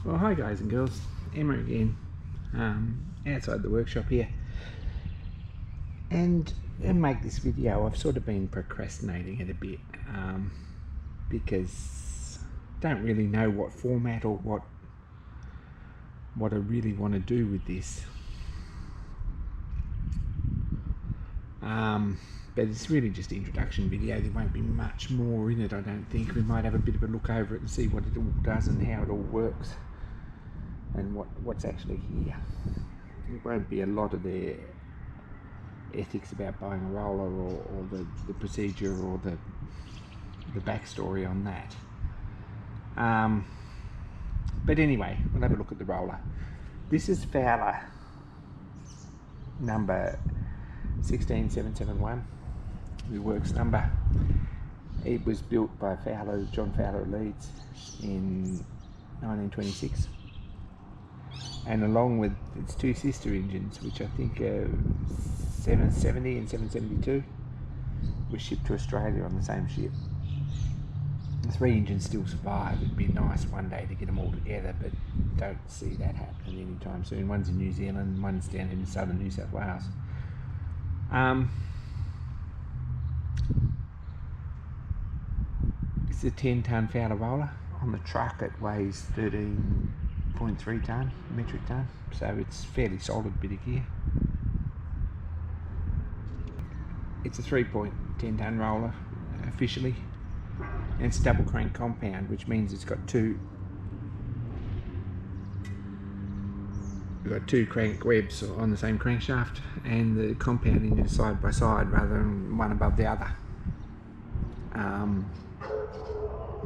Well, hi guys and girls, Emma again, outside the workshop here, and to make this video I've sort of been procrastinating it a bit because I don't really know what format or what I really want to do with this, but it's really just an introduction video. There won't be much more in it, I don't think. We might have a bit of a look over it and see what it all does and how it all works and what's actually here. It won't be a lot of the ethics about buying a roller or the procedure or the backstory on that. But anyway, we'll have a look at the roller. This is Fowler number 16771, the works number. It was built by Fowler, John Fowler of Leeds in 1926, and along with its two sister engines, which I think are 770 and 772, were shipped to Australia on the same ship. The three engines still survive. It'd be nice one day to get them all together, but don't see that happening anytime soon. One's in New Zealand, one's down in southern New South Wales. It's a 10-ton Fowler roller. On the truck it weighs 13.3 tonne, metric tonne, so it's fairly solid bit of gear. It's a 3.10-tonne roller officially, and it's a double crank compound, which means it's got two crank webs on the same crankshaft, and the compounding is side by side rather than one above the other.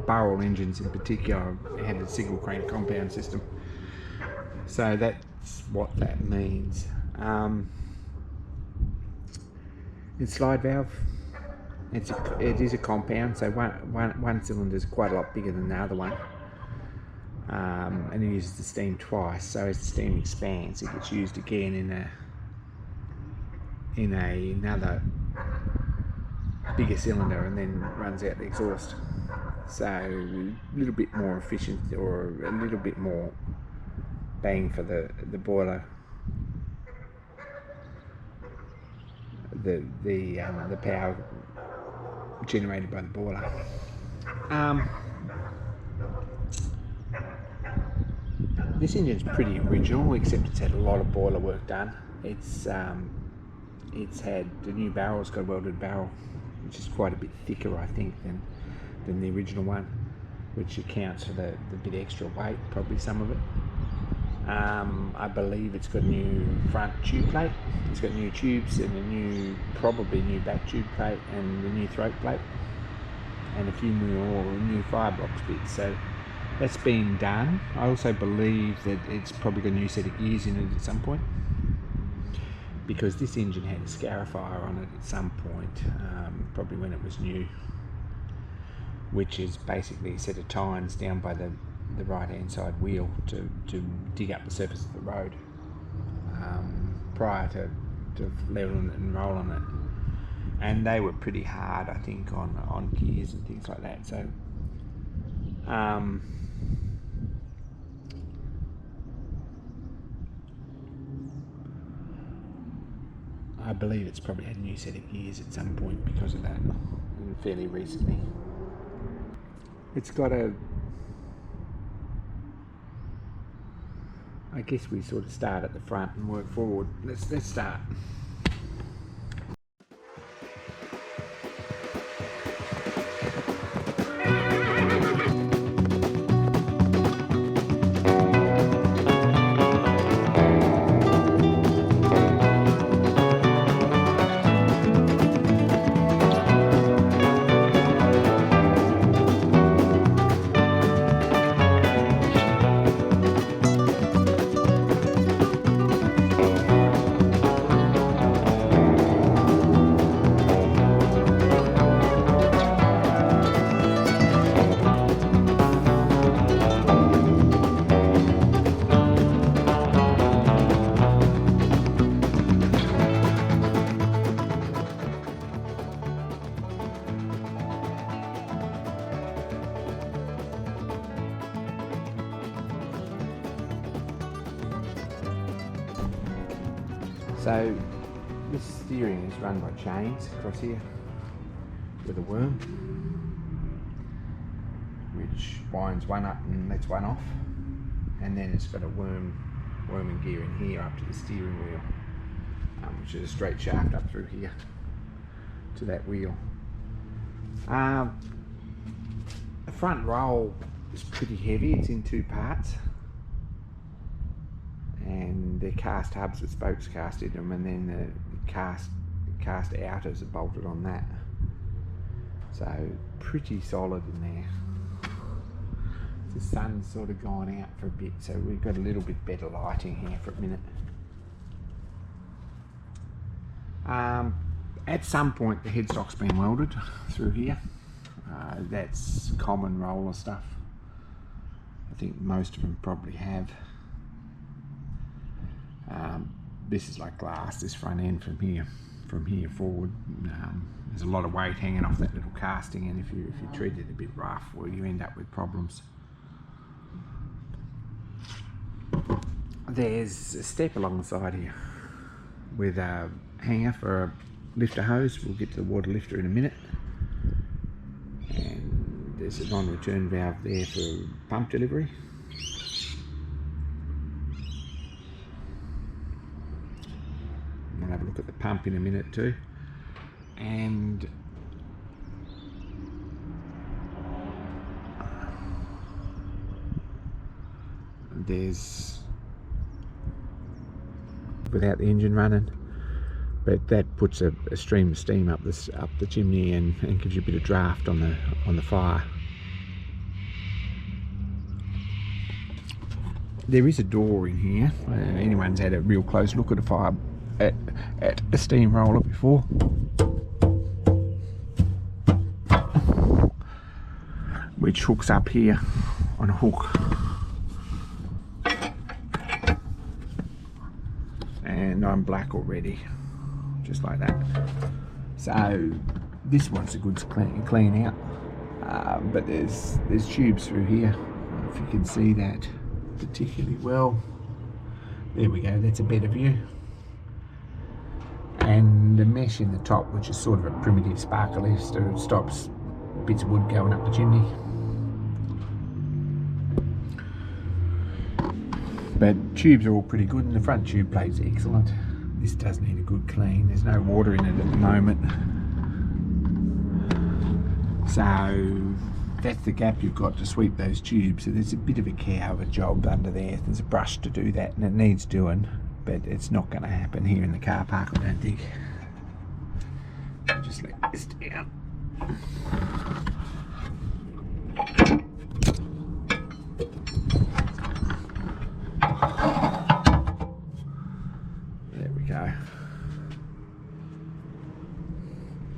Barrel engines in particular had a single crank compound system, so that's what that means. It's slide valve. It is a compound, so one cylinder is quite a lot bigger than the other one, and it uses the steam twice. So as the steam expands, it gets used again in another bigger cylinder, and then runs out the exhaust. So a little bit more efficient, or a little bit more bang for the boiler. The power generated by the boiler. This engine's pretty original, except it's had a lot of boiler work done. It's had the new barrel. It's got a welded barrel, which is quite a bit thicker, I think, than the original one, which accounts for the bit extra weight, probably some of it. I believe it's got a new front tube plate. It's got new tubes and probably new back tube plate and the new throat plate, and a few more new firebox bits. So that's been done. I also believe that it's probably got a new set of gears in it at some point, because this engine had a scarifier on it at some point, probably when it was new, which is basically a set of tines down by the right hand side wheel to dig up the surface of the road prior to leveling it and rolling it, and they were pretty hard, I think, on gears and things like that. So I believe it's probably had a new set of gears at some point because of that, fairly recently. It's got I guess we sort of start at the front and work forward. Let's start. So this steering is run by chains across here with a worm, which winds one up and lets one off, and then it's got a worming gear in here up to the steering wheel, which is a straight shaft up through here to that wheel. The front roll is pretty heavy. It's in two parts, and they're cast hubs with spokes cast in them, and then the cast outers are bolted on that. So pretty solid in there. The sun's sort of gone out for a bit, so we've got a little bit better lighting here for a minute. At some point the headstock's been welded through here. That's common roller stuff. I think most of them probably have. This is like glass, this front end from here forward. There's a lot of weight hanging off that little casting, and if you treat it a bit rough, well, you end up with problems. There's a step along the side here with a hanger for a lifter hose. We'll get to the water lifter in a minute. And there's a non-return valve there for pump delivery. We'll have a look at the pump in a minute too. And there's, without the engine running, but that puts a stream of steam up the chimney and gives you a bit of draft on the fire. There is a door in here. Anyone's had a real close look at a fire at a steamroller before. Which hooks up here on a hook. And I'm black already, just like that. So this one's a good clean out, but there's tubes through here. I don't know if you can see that particularly well. There we go, that's a better view. And the mesh in the top, which is sort of a primitive spark arrestor, it stops bits of wood going up the chimney. But tubes are all pretty good, and the front tube plate's excellent. This does need a good clean. There's no water in it at the moment. So that's the gap you've got to sweep those tubes. So there's a bit of a care of a job under there. There's a brush to do that, and it needs doing, but it's not going to happen here in the car park, I don't think. I'll just let this down. There we go.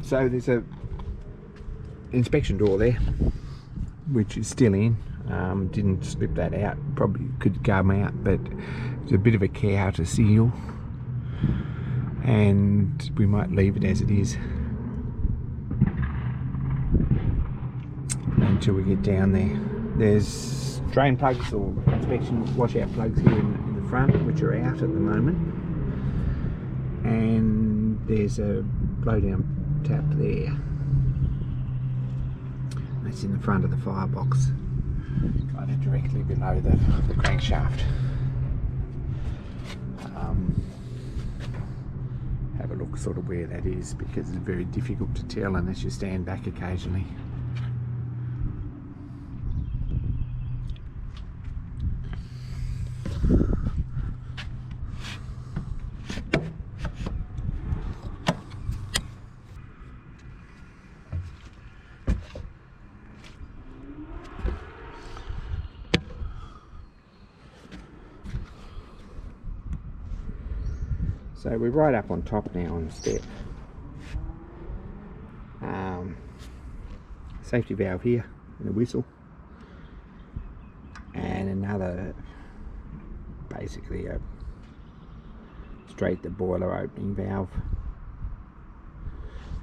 So there's a inspection door there, which is still in. Didn't slip that out. Probably could come out, but it's a bit of a care to seal, and we might leave it as it is until we get down there. There's drain plugs or inspection washout plugs here in the front, which are out at the moment, and there's a blow down tap there. That's in the front of the firebox, kind of directly below the crankshaft. Have a look sort of where that is, because it's very difficult to tell unless you stand back occasionally. So we're right up on top now on the step. Safety valve here and a whistle, and another, basically a straight the boiler opening valve.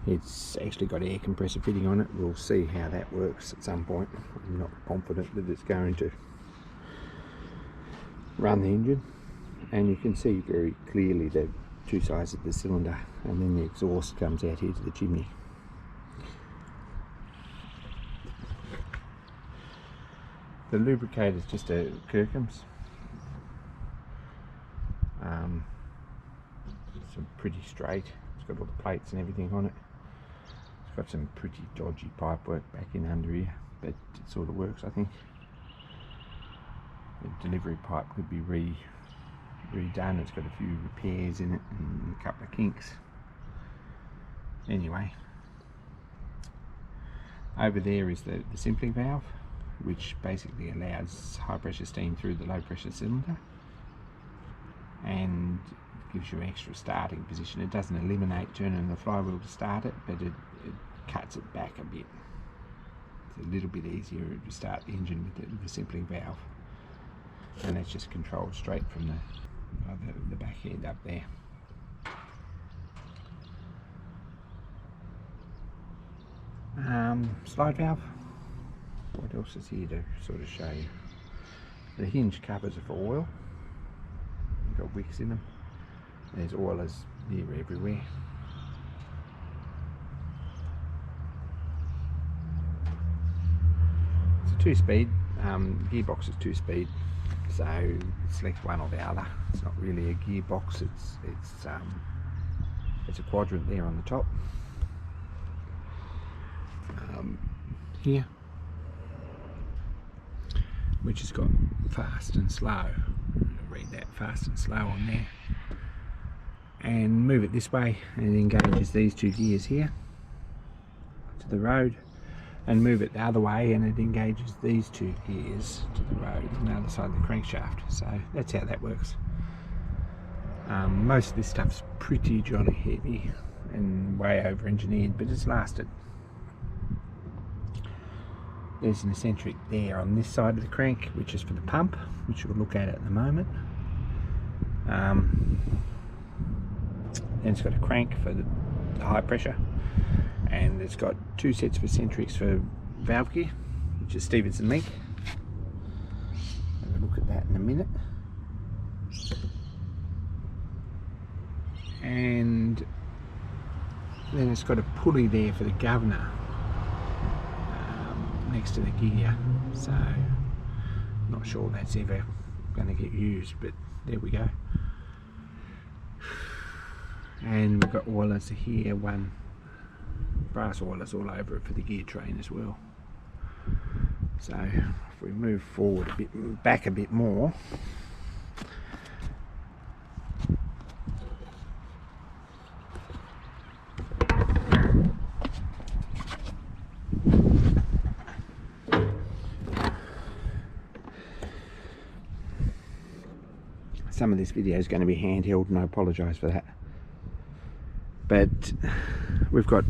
It's actually got air compressor fitting on it. We'll see how that works at some point. I'm not confident that it's going to run the engine, and you can see very clearly the two sides of the cylinder, and then the exhaust comes out here to the chimney. The lubricator is just a Kirkham's. It's pretty straight. It's got all the plates and everything on it. It's got some pretty dodgy pipe work back in under here, but it sort of works, I think. The delivery pipe could be redone. It's got a few repairs in it and a couple of kinks. Anyway, over there is the simpling valve, which basically allows high pressure steam through the low pressure cylinder and gives you extra starting position. It doesn't eliminate turning the flywheel to start it, but it cuts it back a bit. It's a little bit easier to start the engine with the simpling valve, and that's just controlled straight from the back end up there. Slide valve. What else is here to sort of show you? The hinge covers are for oil. You've got wicks in them. There's oilers near everywhere. It's a 2-speed. Gearbox is 2-speed, so select one or the other. It's not really a gearbox. It's a quadrant there on the top. Here, which has got fast and slow. I'll read that, fast and slow on there, and move it this way and it engages these two gears here to the road, and move it the other way and it engages these two gears to the road on the other side of the crankshaft. So that's how that works. Most of this stuff's pretty jolly heavy and way over engineered, but it's lasted. There's an eccentric there on this side of the crank, which is for the pump, which we'll look at the moment. Then it's got a crank for the high pressure, and it's got two sets of eccentrics for valve gear, which is Stevenson link. We'll look at that in a minute. And then it's got a pulley there for the governor next to the gear, so not sure that's ever going to get used, but there we go. And we've got oilers here, one brass oilers all over it for the gear train as well. So if we move forward a bit, back a bit more, some of this video is going to be handheld, and I apologise for that. But we've got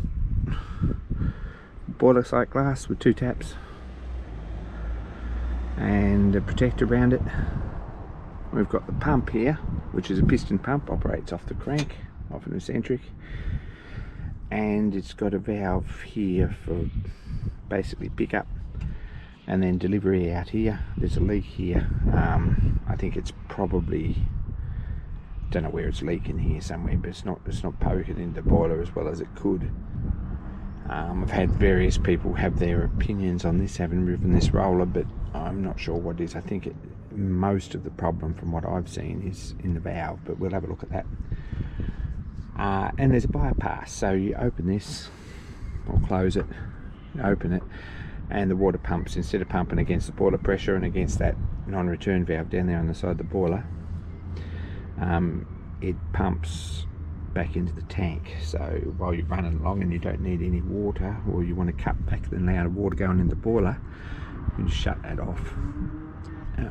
boiler sight glass with 2 taps and a protector around it. We've got the pump here, which is a piston pump, operates off the crank, off an eccentric, and it's got a valve here for basically pickup and then delivery out here. There's a leak here. I think it's probably, don't know where it's leaking here somewhere, but it's not poking into the boiler as well as it could. I've had various people have their opinions on this, having driven this roller, but I'm not sure what it is. I think most of the problem from what I've seen is in the valve, but we'll have a look at that. And there's a bypass, so you open this or close it, open it, and the water pumps, instead of pumping against the boiler pressure and against that non-return valve down there on the side of the boiler, it pumps back into the tank. So while you're running along and you don't need any water, or you want to cut back the amount of water going in the boiler, you can just shut that off,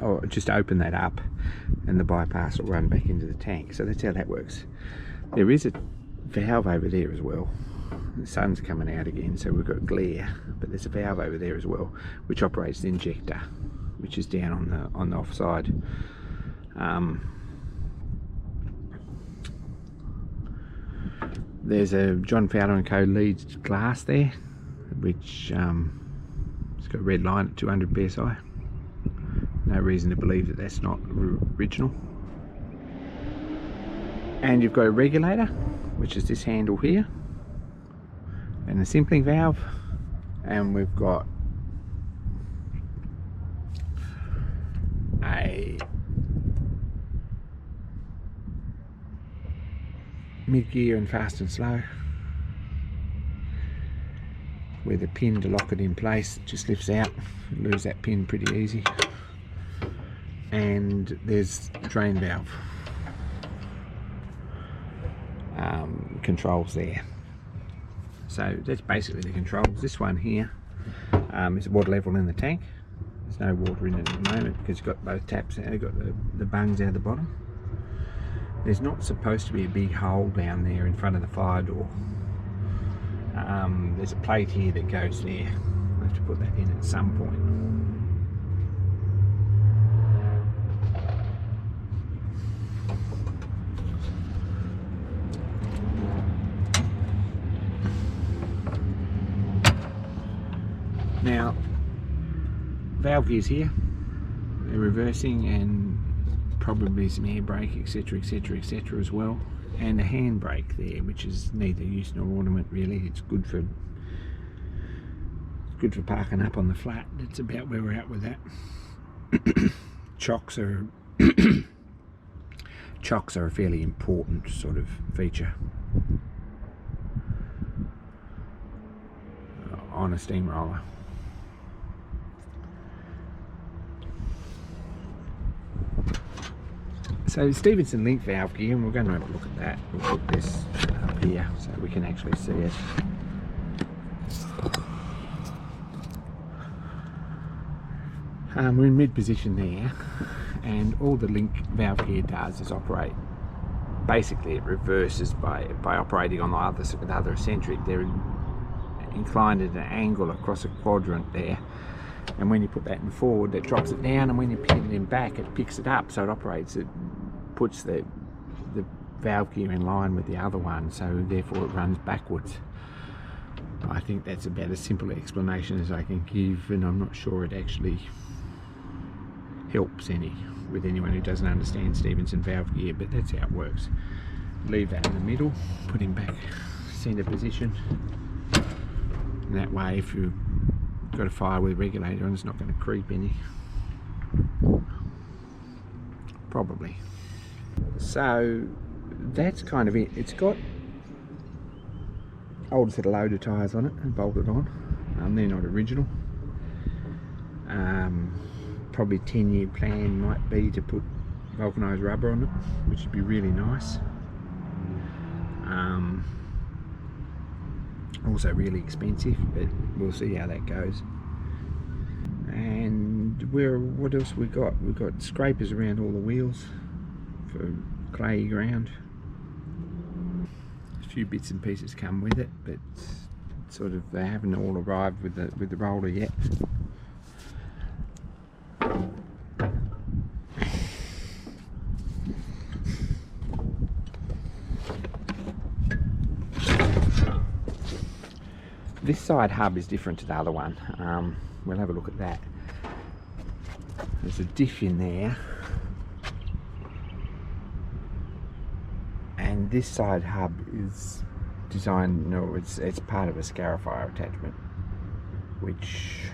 or just open that up and the bypass will run back into the tank. So that's how that works. There is a valve over there as well. The sun's coming out again, so we've got glare, but there's a valve over there as well, which operates the injector, which is down on the offside. There's a John Fowler & Co. leads glass there, which it's got a red line at 200 psi. No reason to believe that that's not original. And you've got a regulator, which is this handle here, and a simpling valve, and we've got a mid-gear and fast and slow with a pin to lock it in place. It just lifts out, you lose that pin pretty easy. And there's drain valve controls there. So that's basically the controls. This one here is water level in the tank. There's no water in it at the moment because you've got both taps out, you've got the bungs out the bottom. There's not supposed to be a big hole down there in front of the fire door. There's a plate here that goes there. I'll have to put that in at some point. Now, valve gears here, they're reversing, and probably some air brake, etc, etc, etc as well, and a hand brake there, which is neither use nor ornament really. It's good for parking up on the flat. That's about where we're at with that. Chocks are a fairly important sort of feature on a steamroller. So Stevenson link valve gear, and we're going to have a look at that. We'll put this up here so we can actually see it. We're in mid position there, and all the link valve gear does is operate. Basically, it reverses by operating on the other eccentric. They're inclined at an angle across a quadrant there. And when you put that in forward, it drops it down, and when you pin it in back, it picks it up, so it operates, it puts the valve gear in line with the other one, so therefore it runs backwards. I think that's about as simple an explanation as I can give, and I'm not sure it actually helps any with anyone who doesn't understand Stevenson valve gear, but that's how it works. Leave that in the middle, put him back centre position, and that way if you got a fire with a regulator and it's not going to creep any. Probably. So that's kind of it. It's got older set of loader tyres on it and bolted on. They're not original. Probably 10-year plan might be to put vulcanised rubber on it, which would be really nice. Also really expensive, but we'll see how that goes. And what else we got? We've got scrapers around all the wheels for clayey ground. A few bits and pieces come with it, but sort of they haven't all arrived with the roller yet. This side hub is different to the other one. We'll have a look at that. There's a diff in there, and this side hub is designed, no, it's part of a scarifier attachment, which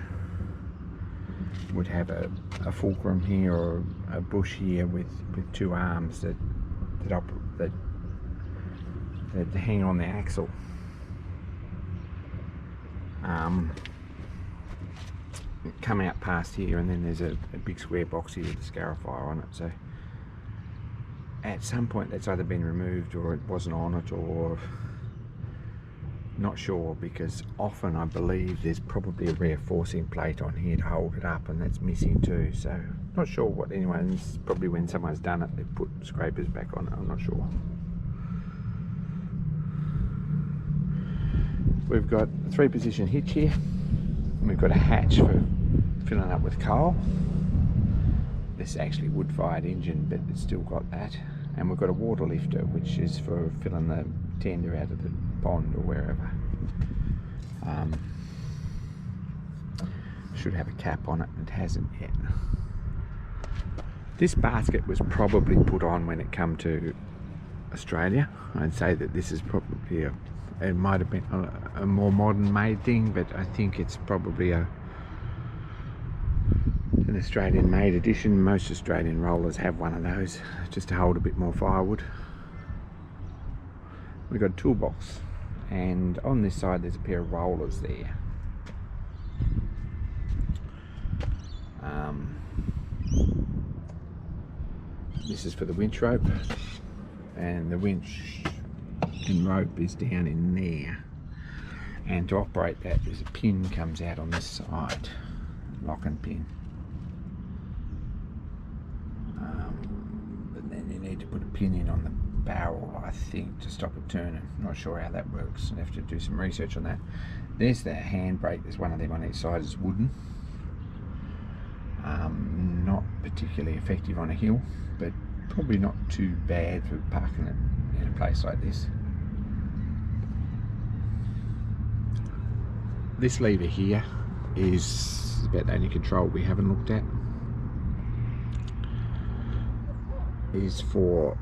would have a fulcrum here or a bush here with two arms that hang on the axle. Come out past here, and then there's a big square box here with a scarifier on it. So at some point that's either been removed or it wasn't on it, or not sure, because often I believe there's probably a reinforcing plate on here to hold it up, and that's missing too. So not sure what anyone's, probably when someone's done it they've put scrapers back on it, I'm not sure. We've got a 3-position hitch here, and we've got a hatch for filling up with coal. This is actually wood-fired engine, but it's still got that. And we've got a water lifter, which is for filling the tender out of the pond or wherever. Should have a cap on it, it hasn't yet. This basket was probably put on when it come to Australia. I'd say that this is probably it might have been a more modern made thing, but I think it's probably an Australian made edition. Most Australian rollers have one of those just to hold a bit more firewood. We've got a toolbox, and on this side there's a pair of rollers there. This is for the winch rope, and the winch and rope is down in there, and to operate that there's a pin comes out on this side, locking pin, but then you need to put a pin in on the barrel, I think, to stop it turning. Not sure how that works. I'll have to do some research on that. There's the handbrake. There's one of them on each side. It's wooden. Not particularly effective on a hill, but probably not too bad for parking it in a place like this. This lever here is about the only control we haven't looked at. Is for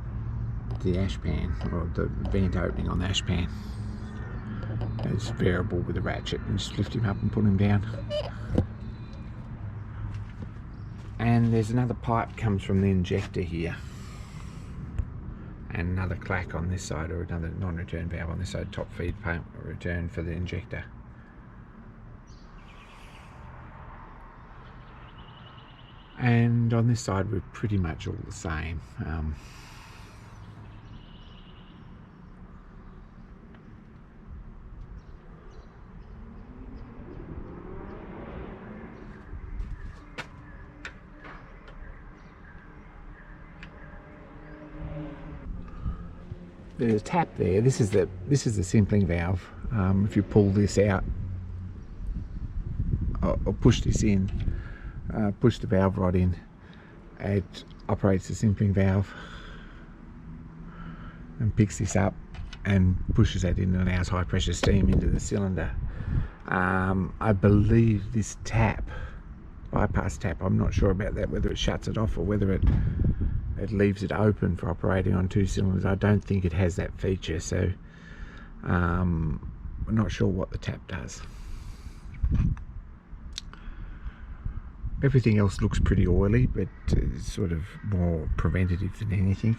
the ash pan, or the vent opening on the ash pan. It's variable with a ratchet, and just lift him up and put him down. And there's another pipe comes from the injector here, and another clack on this side, or another non-return valve on this side, top feed pump return for the injector. And on this side we're pretty much all the same. There's a tap there. This is the simpling valve. If you pull this out or push this in, push the valve rod in, it operates the simpling valve and picks this up and pushes that in and allows high pressure steam into the cylinder. I believe this tap, bypass tap, I'm not sure about that, whether it shuts it off or whether it leaves it open for operating on 2 cylinders. I don't think it has that feature, so I'm not sure what the tap does. Everything else looks pretty oily, but it's sort of more preventative than anything.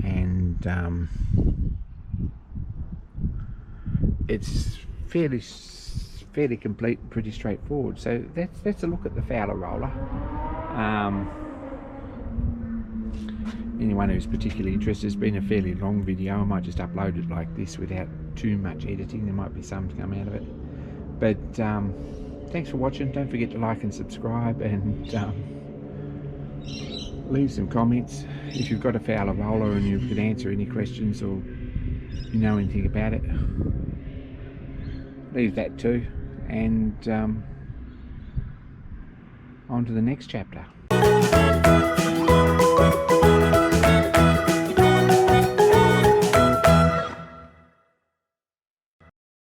And it's fairly complete and pretty straightforward. So that's a look at the Fowler roller. Anyone who's particularly interested, it's been a fairly long video. I might just upload it like this without too much editing. There might be some to come out of it, but thanks for watching. Don't forget to like and subscribe, and leave some comments if you've got a Fowler roller and you could answer any questions or you know anything about it. Leave that too, and on to the next chapter.